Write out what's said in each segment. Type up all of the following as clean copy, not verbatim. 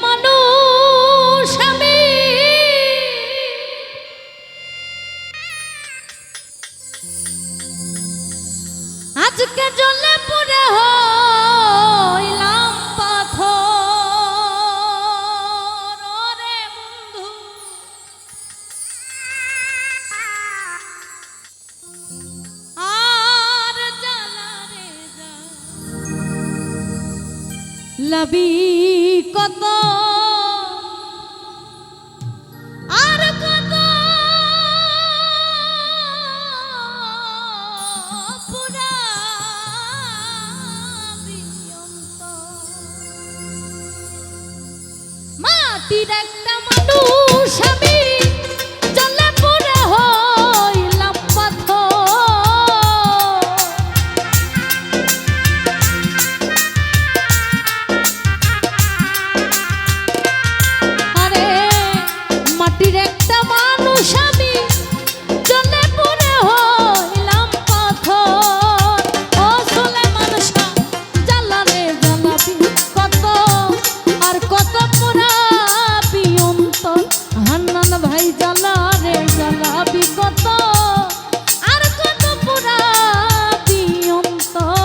মানুষ আমি আজকে জ্বলে পুড়ে হইলাম পাথর রে বন্ধু আর জ্বালা রে লাবি কত আর কত পুরাবি মাটির একটা মানুষ আমি জ্বলে পুড়ে হইলাম পাথর আরে মাটির একটা মানুষ আমি জ্বলে পুড়ে হইলাম পাথর ও সুলেমান শাহ জ্বালা রে জ্বালাবি কত আর কত পুরাবি অন্তর হান্নান ভাই জ্বালা রে জ্বালাবি কত আর কত পুরাবি অন্তর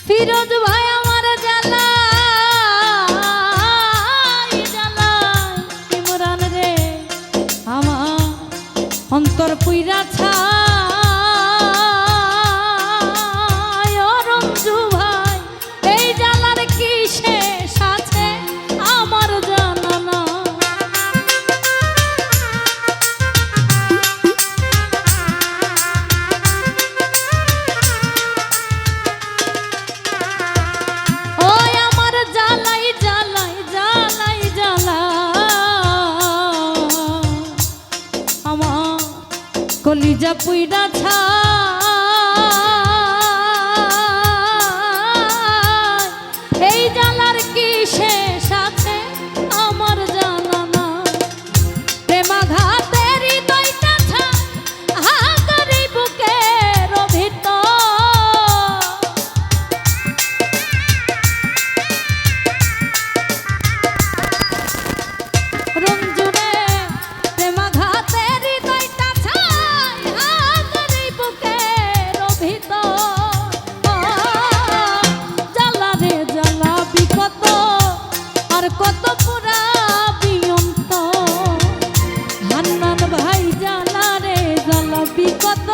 ফিরোজ ভাই আমার জ্বালাই জ্বালাই ইমরান রে আমার অন্তর পুইরা ছাই ও রঞ্জু ভাই এই জ্বালার কি শেষ আছে আমার জানা না কলিজা পুইরা ছাই এই জ্বালার কি শেষ আছে আমার জানা না প্রেমাঘাতের হৃদয়টা ছাই হাহাকারে বুকের ভিতর রঞ্জু রে প্রেমাঘাতের হৃদয়টা কত পুরাবি অন্তর হান্নান ভাই জ্বালা রে জ্বালাবি কত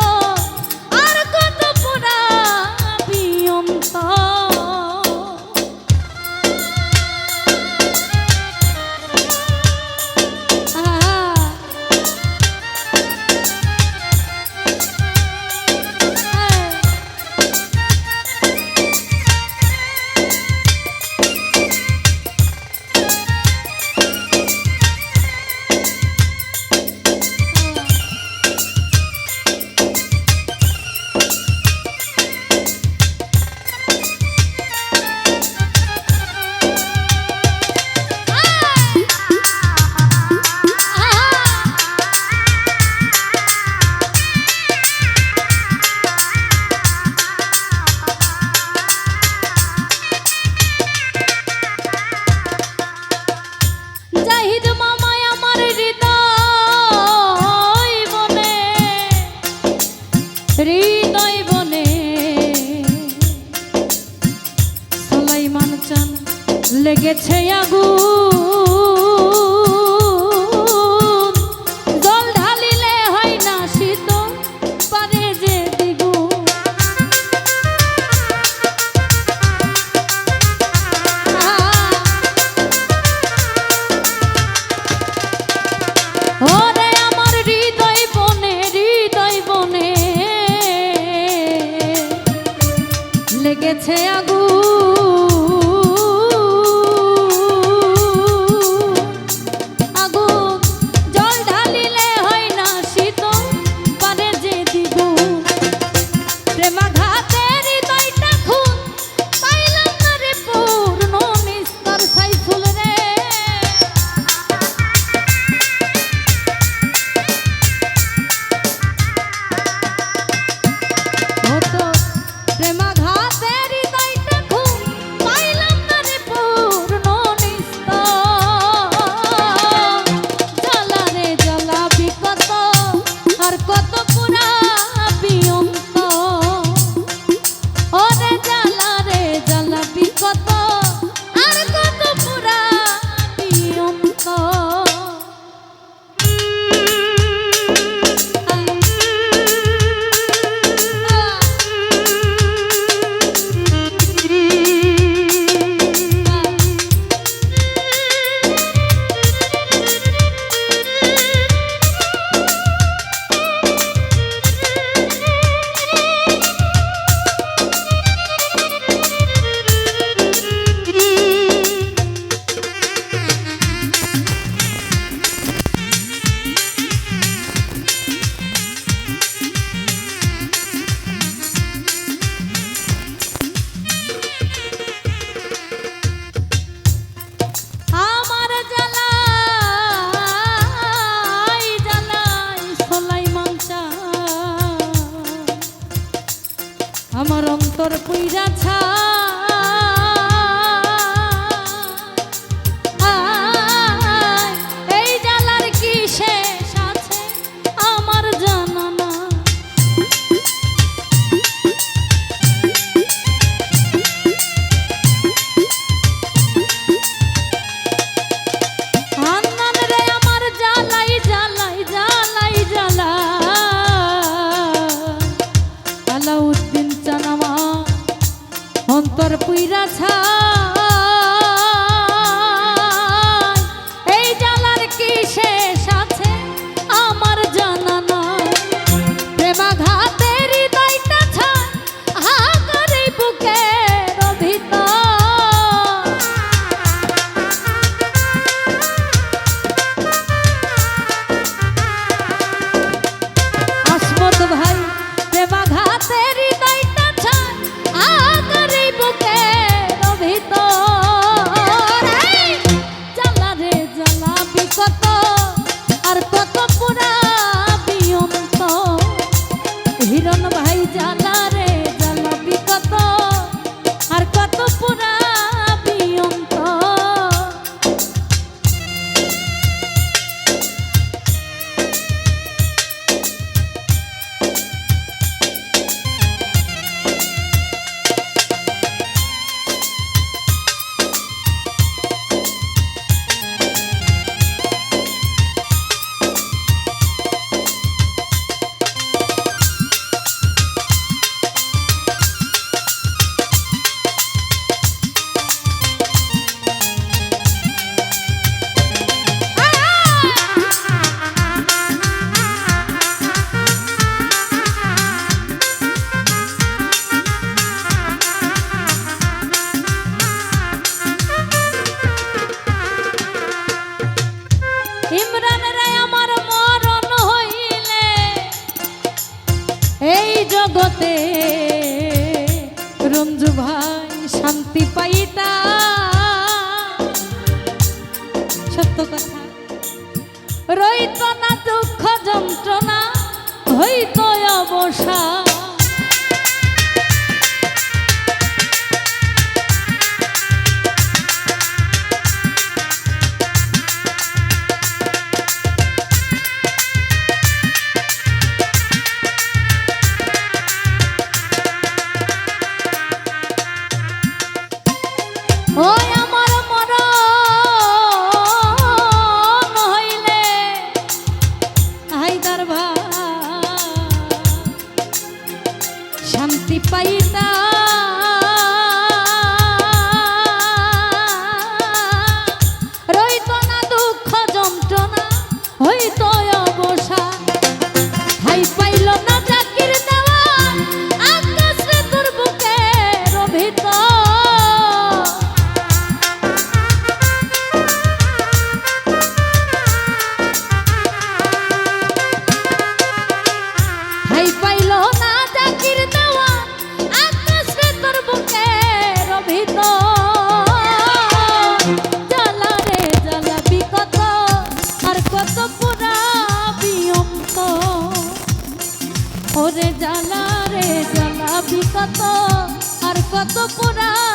আর কত পুরাবি অন্তর হৃদয় বনে সুলাইমান চান লেগেছে আগুন জল ঢালিলে হয় না শীতল পারে যে দ্বিগুণ লেগেছে আগুন আগুন জল ঢালিলে হয় না শীতল পারে যে দ্বিগুণ প্রেমাঘাতের হৃদয়টা খুন পাইলাম না রে পূর্ণ নিস্তর সাইফুল রে হতো প্রেমাঘাতের হৃদয়টা খুন পাইলাম না রে পূর্ণ নিস্তর জ্বালা রে জ্বালাবি কত আর কত পুরাবি অন্তর ওরে জ্বালা রে জ্বালাবি কত আর কত পুরাবি অন্তর আমার জ্বালাই জ্বালাই সোলাইমান চাঁদ আমার অন্তর পুইরা ছায় এই জ্বালার কি শেষ আছে আমার জানা না হান্নান রে আমার জ্বালাই জ্বালাই জ্বালাই জ্বালা আলাউদ্দিন চানামা অন্তর পুইরা ছায় এই জ্বালার কি শেষ আছে আমার জানা নাই প্রেমাঘাতের হৃদয়টা ছায় হাহাকারে বুকের ভিতর আসমত ভাই প্রেমাঘাতের হৃদয়টা ছায় আকারে বুকের ভিতর কত পোড়া